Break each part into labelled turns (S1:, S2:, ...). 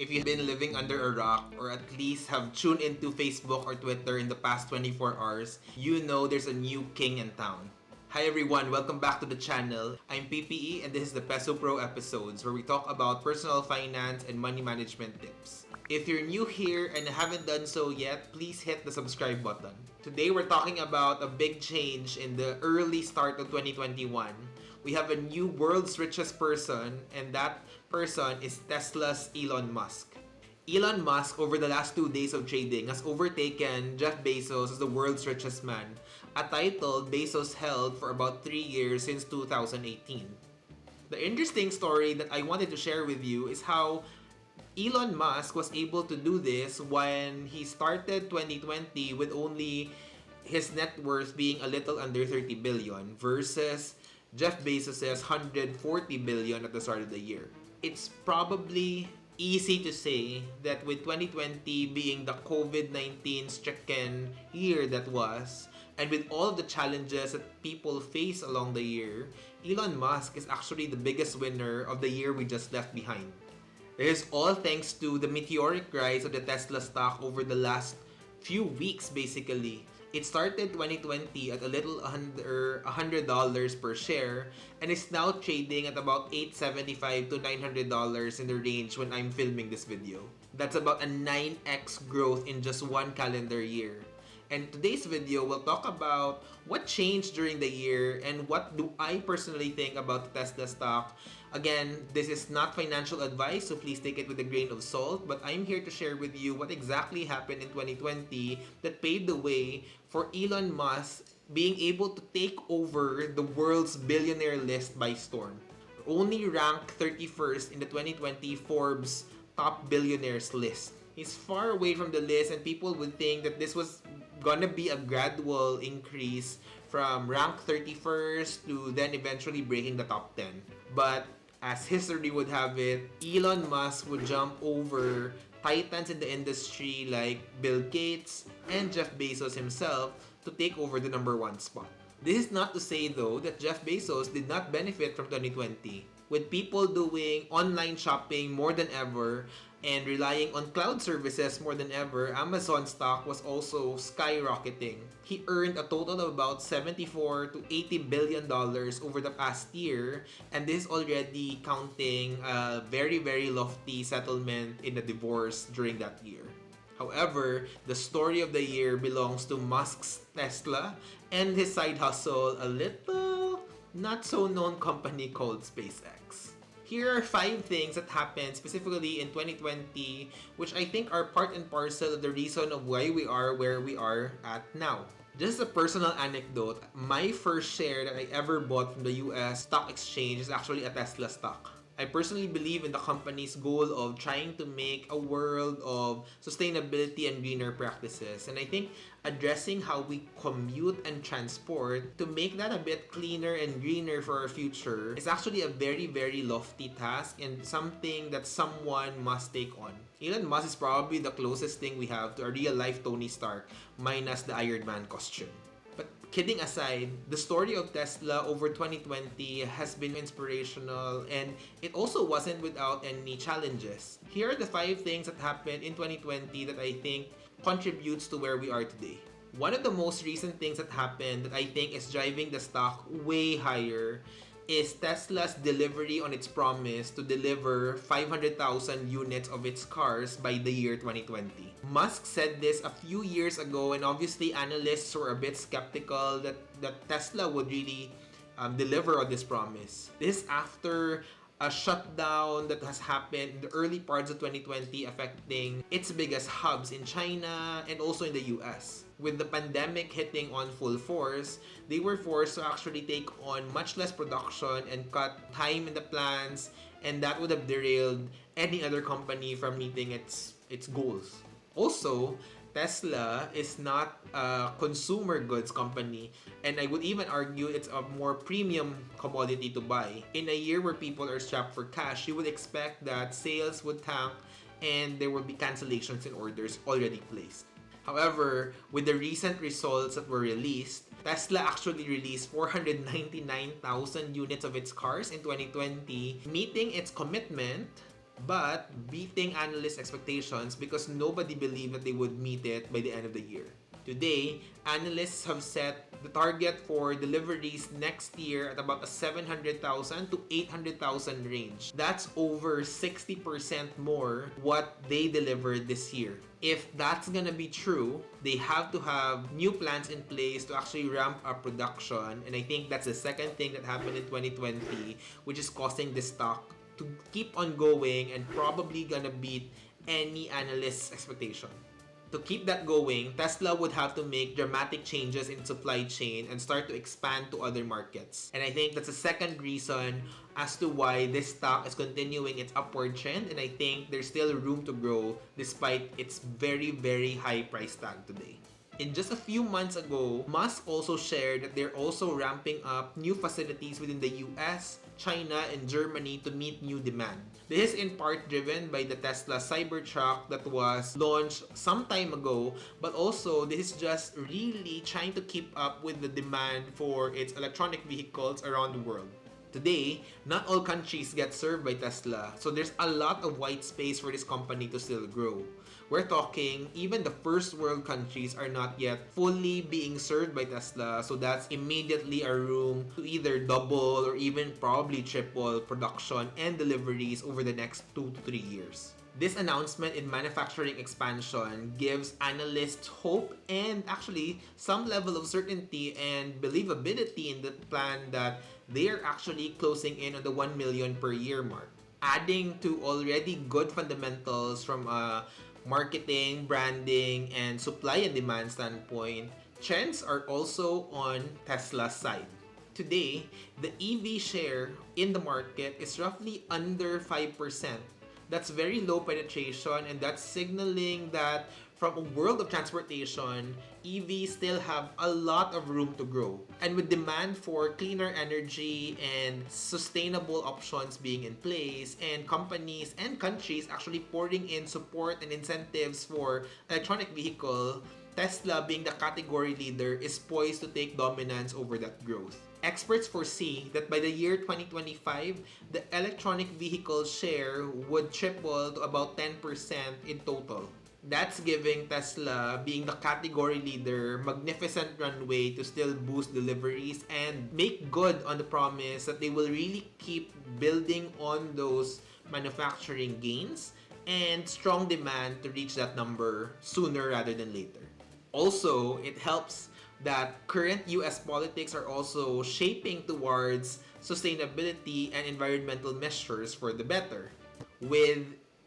S1: If you've been living under a rock or at least have tuned into Facebook or Twitter in the past 24 hours, you know there's a new king in town. Hi everyone, welcome back to the channel. I'm PPE and this is the Peso Pro episodes where we talk about personal finance and money management tips. If you're new here and haven't done so yet, please hit the subscribe button. Today we're talking about a big change in the early start of 2021. We have a new world's richest person, and that person is Tesla's Elon Musk. Elon Musk, over the last 2 days of trading, has overtaken Jeff Bezos as the world's richest man, a title Bezos held for about 3 years since 2018. The interesting story that I wanted to share with you is how Elon Musk was able to do this when he started 2020 with only his net worth being a little under 30 billion versus Jeff Bezos' 140 billion at the start of the year. It's probably easy to say that with 2020 being the COVID-19 stricken year that was, and with all of the challenges that people face along the year, Elon Musk is actually the biggest winner of the year we just left behind. This is all thanks to the meteoric rise of the Tesla stock over the last few weeks basically. It started 2020 at a little under $100 per share and is now trading at about $875 to $900 in the range when I'm filming this video. That's about a 9x growth in just one calendar year. And today's video will talk about what changed during the year and what do I personally think about the Tesla stock. Again, this is not financial advice, so please take it with a grain of salt, but I'm here to share with you what exactly happened in 2020 that paved the way for Elon Musk being able to take over the world's billionaire list by storm. Only ranked 31st in the 2020 Forbes top billionaires list. He's far away from the list, and people would think that this was gonna be a gradual increase from rank 31st to then eventually breaking the top 10. But as history would have it, Elon Musk would jump over titans in the industry like Bill Gates and Jeff Bezos himself to take over the number 1 spot. This is not to say though that Jeff Bezos did not benefit from 2020. With people doing online shopping more than ever and relying on cloud services more than ever, Amazon stock was also skyrocketing. He earned a total of about $74 to $80 billion over the past year, and this is already counting a very, very lofty settlement in the divorce during that year. However, the story of the year belongs to Musk's Tesla and his side hustle, a little not so known company called SpaceX. Here are 5 things that happened specifically in 2020 which I think are part and parcel of the reason of why we are where we are at now. Just a personal anecdote, my first share that I ever bought from the US stock exchange is actually a Tesla stock. I personally believe in the company's goal of trying to make a world of sustainability and greener practices. And I think addressing how we commute and transport to make that a bit cleaner and greener for our future is actually a very, very lofty task and something that someone must take on. Elon Musk is probably the closest thing we have to a real-life Tony Stark, minus the Iron Man costume. But kidding aside, the story of Tesla over 2020 has been inspirational and it also wasn't without any challenges. Here are the 5 things that happened in 2020 that I think contributes to where we are today. One of the most recent things that happened that I think is driving the stock way higher is Tesla's delivery on its promise to deliver 500,000 units of its cars by the year 2020. Musk said this a few years ago, and obviously analysts were a bit skeptical that Tesla would really deliver on this promise. This after a shutdown that has happened in the early parts of 2020 affecting its biggest hubs in China and also in the US. With the pandemic hitting on full force, they were forced to actually take on much less production and cut time in the plants, and that would have derailed any other company from meeting its goals. Also, Tesla is not a consumer goods company, and I would even argue it's a more premium commodity to buy. In a year where people are strapped for cash, you would expect that sales would tank and there would be cancellations in orders already placed. However, with the recent results that were released, Tesla actually released 499,000 units of its cars in 2020, meeting its commitment but beating analyst expectations because nobody believed that they would meet it by the end of the year. Today, analysts have set the target for deliveries next year at about a 700,000 to 800,000 range. That's over 60% more what they delivered this year. If that's gonna be true, they have to have new plans in place to actually ramp up production. And I think that's the second thing that happened in 2020, which is causing the stock to keep on going and probably gonna beat any analyst's expectation. To keep that going, Tesla would have to make dramatic changes in supply chain and start to expand to other markets. And I think that's a second reason as to why this stock is continuing its upward trend, and I think there's still room to grow despite its very, very high price tag today. In just a few months ago, Musk also shared that they're also ramping up new facilities within the US, China, and Germany to meet new demand. This is in part driven by the Tesla Cybertruck that was launched some time ago, but also this is just really trying to keep up with the demand for its electronic vehicles around the world. Today, not all countries get served by Tesla, so there's a lot of white space for this company to still grow. We're talking even the first world countries are not yet fully being served by Tesla, so that's immediately a room to either double or even probably triple production and deliveries over the next 2 to 3 years. This announcement in manufacturing expansion gives analysts hope and actually some level of certainty and believability in the plan that they are actually closing in on the 1 million per year mark. Adding to already good fundamentals from a marketing, branding, and supply and demand standpoint, trends are also on Tesla's side. Today, the EV share in the market is roughly under 5%. That's very low penetration, and that's signaling that from a world of transportation, EVs still have a lot of room to grow. And with demand for cleaner energy and sustainable options being in place, and companies and countries actually pouring in support and incentives for electronic vehicle, Tesla, being the category leader, is poised to take dominance over that growth. Experts foresee that by the year 2025, the electronic vehicle share would triple to about 10% in total. That's giving Tesla, being the category leader, magnificent runway to still boost deliveries and make good on the promise that they will really keep building on those manufacturing gains and strong demand to reach that number sooner rather than later. Also, it helps that current US politics are also shaping towards sustainability and environmental measures for the better. With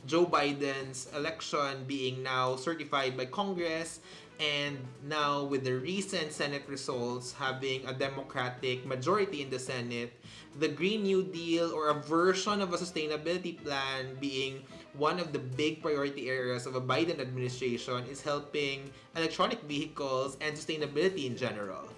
S1: Joe Biden's election being now certified by Congress, and now with the recent Senate results having a Democratic majority in the Senate, the Green New Deal, or a version of a sustainability plan, being one of the big priority areas of a Biden administration, is helping electronic vehicles and sustainability in general.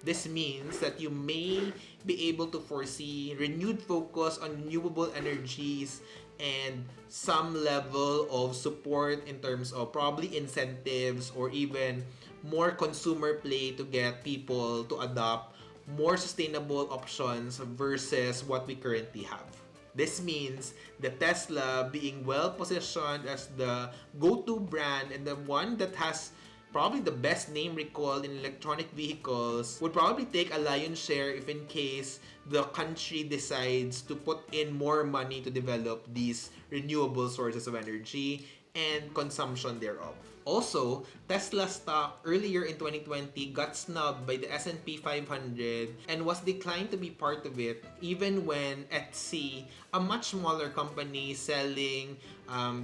S1: This means that you may be able to foresee renewed focus on renewable energies and some level of support in terms of probably incentives or even more consumer play to get people to adopt more sustainable options versus what we currently have. This means that Tesla, being well positioned as the go-to brand and the one that has probably the best name recall in electronic vehicles, would probably take a lion's share if in case the country decides to put in more money to develop these renewable sources of energy and consumption thereof. Also, Tesla stock earlier in 2020 got snubbed by the S&P 500 and was declined to be part of it even when Etsy, a much smaller company selling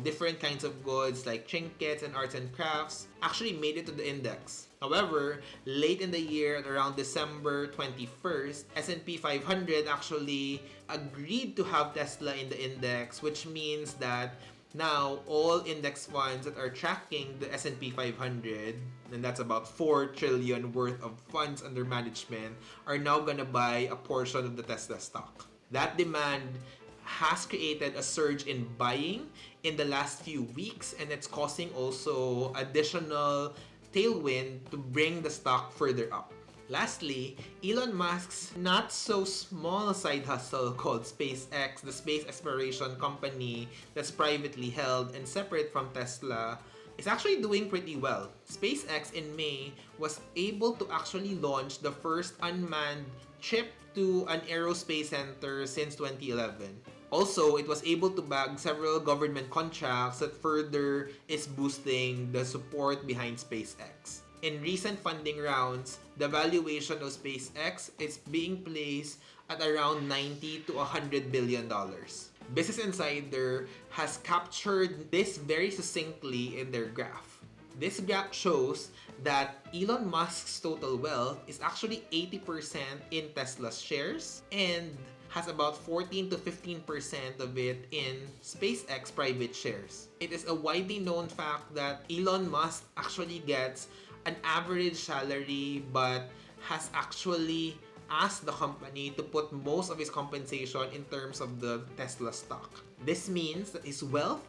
S1: different kinds of goods like trinkets and arts and crafts, actually made it to the index. However, late in the year at around December 21st, S&P 500 actually agreed to have Tesla in the index, which means that now, all index funds that are tracking the S&P 500, and that's about 4 trillion worth of funds under management, are now gonna buy a portion of the Tesla stock. That demand has created a surge in buying in the last few weeks, and it's causing also additional tailwind to bring the stock further up. Lastly, Elon Musk's not so small side hustle called SpaceX, the space exploration company that's privately held and separate from Tesla, is actually doing pretty well. SpaceX in May was able to actually launch the first unmanned trip to an aerospace center since 2011. Also, it was able to bag several government contracts that further is boosting the support behind SpaceX. In recent funding rounds, the valuation of SpaceX is being placed at around 90 to 100 billion dollars. Business Insider has captured this very succinctly in their graph. This graph shows that Elon Musk's total wealth is actually 80% in Tesla's shares and has about 14 to 15% of it in SpaceX private shares. It is a widely known fact that Elon Musk actually gets an average salary but has actually asked the company to put most of his compensation in terms of the Tesla stock. This means that his wealth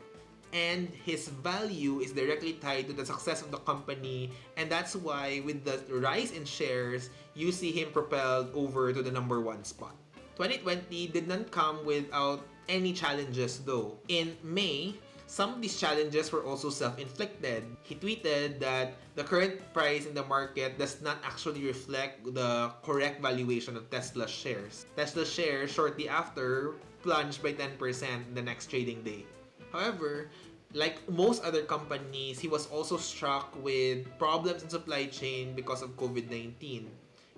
S1: and his value is directly tied to the success of the company, and that's why with the rise in shares, you see him propelled over to the number one spot. 2020 did not come without any challenges though. In May, some of these challenges were also self-inflicted. He tweeted that the current price in the market does not actually reflect the correct valuation of Tesla's shares. Tesla's shares shortly after plunged by 10% the next trading day. However, like most other companies, he was also struck with problems in supply chain because of COVID-19.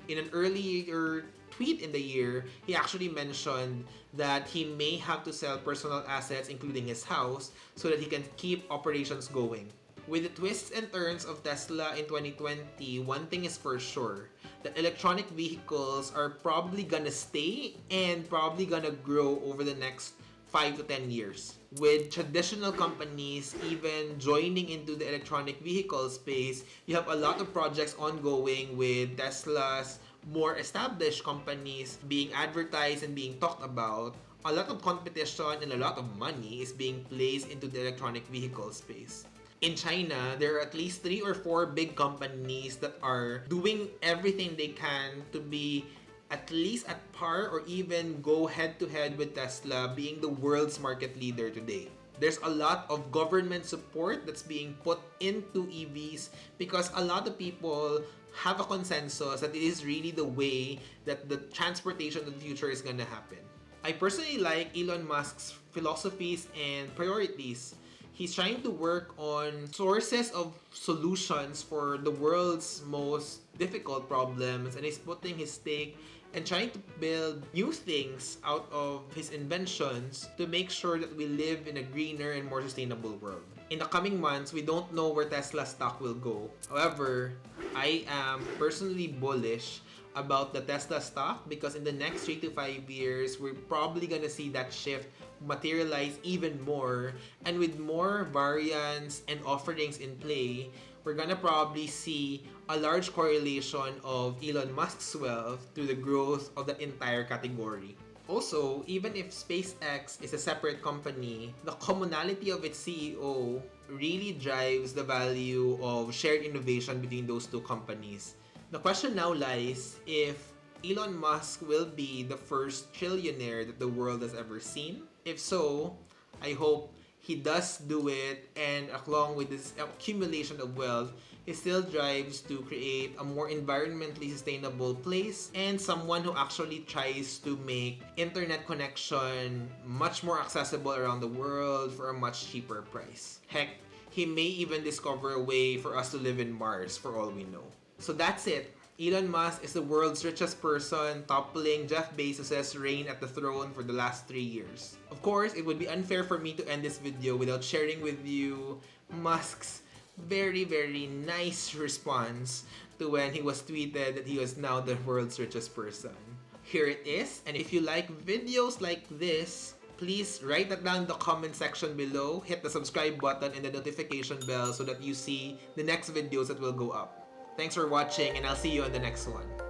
S1: In an earlier tweet in the year, he actually mentioned that he may have to sell personal assets, including his house, so that he can keep operations going. With the twists and turns of Tesla in 2020, one thing is for sure, that electronic vehicles are probably gonna stay and probably gonna grow over the next 5 to 10 years. With traditional companies even joining into the electronic vehicle space, you have a lot of projects ongoing with Tesla's more established companies being advertised and being talked about. A lot of competition and a lot of money is being placed into the electronic vehicle space. In China, there are at least 3 or 4 big companies that are doing everything they can to be at least at par or even go head to head with Tesla, being the world's market leader today. There's a lot of government support that's being put into EVs because a lot of people have a consensus that it is really the way that the transportation of the future is gonna happen. I personally like Elon Musk's philosophies and priorities. He's trying to work on sources of solutions for the world's most difficult problems, and he's putting his stake and trying to build new things out of his inventions to make sure that we live in a greener and more sustainable world. In the coming months, we don't know where Tesla stock will go. However, I am personally bullish about the Tesla stock because in the next 3 to 5 years, we're probably gonna see that shift materialize even more, and with more variants and offerings in play, we're gonna probably see a large correlation of Elon Musk's wealth to the growth of the entire category. Also, even if SpaceX is a separate company, the commonality of its CEO really drives the value of shared innovation between those two companies. The question now lies if Elon Musk will be the first trillionaire that the world has ever seen. If so, I hope he does do it, and along with this accumulation of wealth, he still drives to create a more environmentally sustainable place and someone who actually tries to make internet connection much more accessible around the world for a much cheaper price. Heck, he may even discover a way for us to live in Mars for all we know. So that's it. Elon Musk is the world's richest person, toppling Jeff Bezos' reign at the throne for the last 3 years. Of course, it would be unfair for me to end this video without sharing with you Musk's very, very nice response to when he was tweeted that he was now the world's richest person. Here it is, and if you like videos like this, please write that down in the comment section below, hit the subscribe button and the notification bell so that you see the next videos that will go up. Thanks for watching, and I'll see you on the next one.